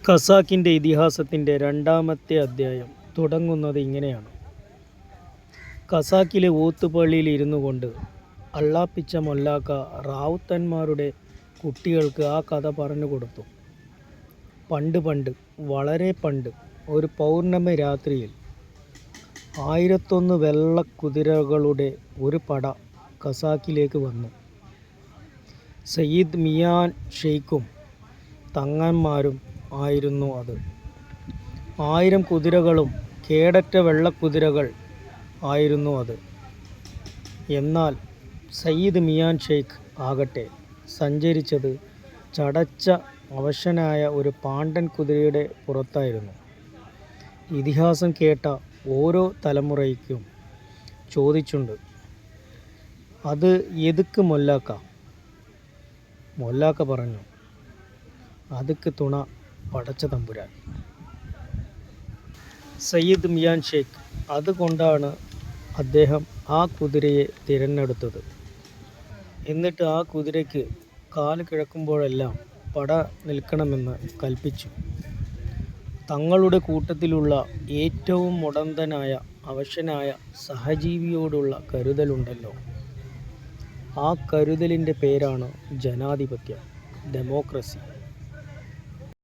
ഖസാക്കിൻ്റെ ഇതിഹാസത്തിൻ്റെ രണ്ടാമത്തെ അധ്യായം തുടങ്ങുന്നത് ഇങ്ങനെയാണ്. ഖസാക്കിലെ ഓത്തുപള്ളിയിൽ ഇരുന്നു കൊണ്ട് അള്ളാപ്പിച്ച മൊല്ലാക്ക റാവുത്തന്മാരുടെ കുട്ടികൾക്ക് ആ കഥ പറഞ്ഞു കൊടുത്തു. പണ്ട് വളരെ പണ്ട് ഒരു പൗർണമി രാത്രിയിൽ 1001 വെള്ളക്കുതിരകളുടെ ഒരു പട ഖസാക്കിലേക്ക് വന്നു. സയ്യിദ് മിയാൻ ഷെയ്ഖും തങ്ങന്മാരും ആയിരുന്നു അത്. 1000 കുതിരകളും കേടറ്റ വെള്ളക്കുതിരകൾ ആയിരുന്നു അത്. എന്നാൽ സയ്യിദ് മിയാൻ ഷെയ്ഖ് ആകട്ടെ സഞ്ചരിച്ചത് ചടച്ച അവശനായ ഒരു പാണ്ടൻ കുതിരയുടെ പുറത്തായിരുന്നു. ഇതിഹാസം കേട്ട ഓരോ തലമുറയ്ക്കും ചോദിച്ചുണ്ട്, അത് എതുക്ക് മൊല്ലാക്ക? മൊല്ലാക്ക പറഞ്ഞു, അതുക്ക് തുണ പടച്ച തമ്പുരാൻ. സയ്യിദ് മിയാൻ ഷെയ്ഖ് അതുകൊണ്ടാണ് അദ്ദേഹം ആ കുതിരയെ തിരഞ്ഞെടുത്തത്. എന്നിട്ട് ആ കുതിരയ്ക്ക് കാല് കിഴക്കുമ്പോഴെല്ലാം പട നിൽക്കണമെന്ന് കൽപ്പിച്ചു. തങ്ങളുടെ കൂട്ടത്തിലുള്ള ഏറ്റവും മുടന്തനായ അവശനായ സഹജീവിയോടുള്ള കരുതലുണ്ടല്ലോ, ആ കരുതലിൻ്റെ പേരാണ് ജനാധിപത്യം, ഡെമോക്രസി.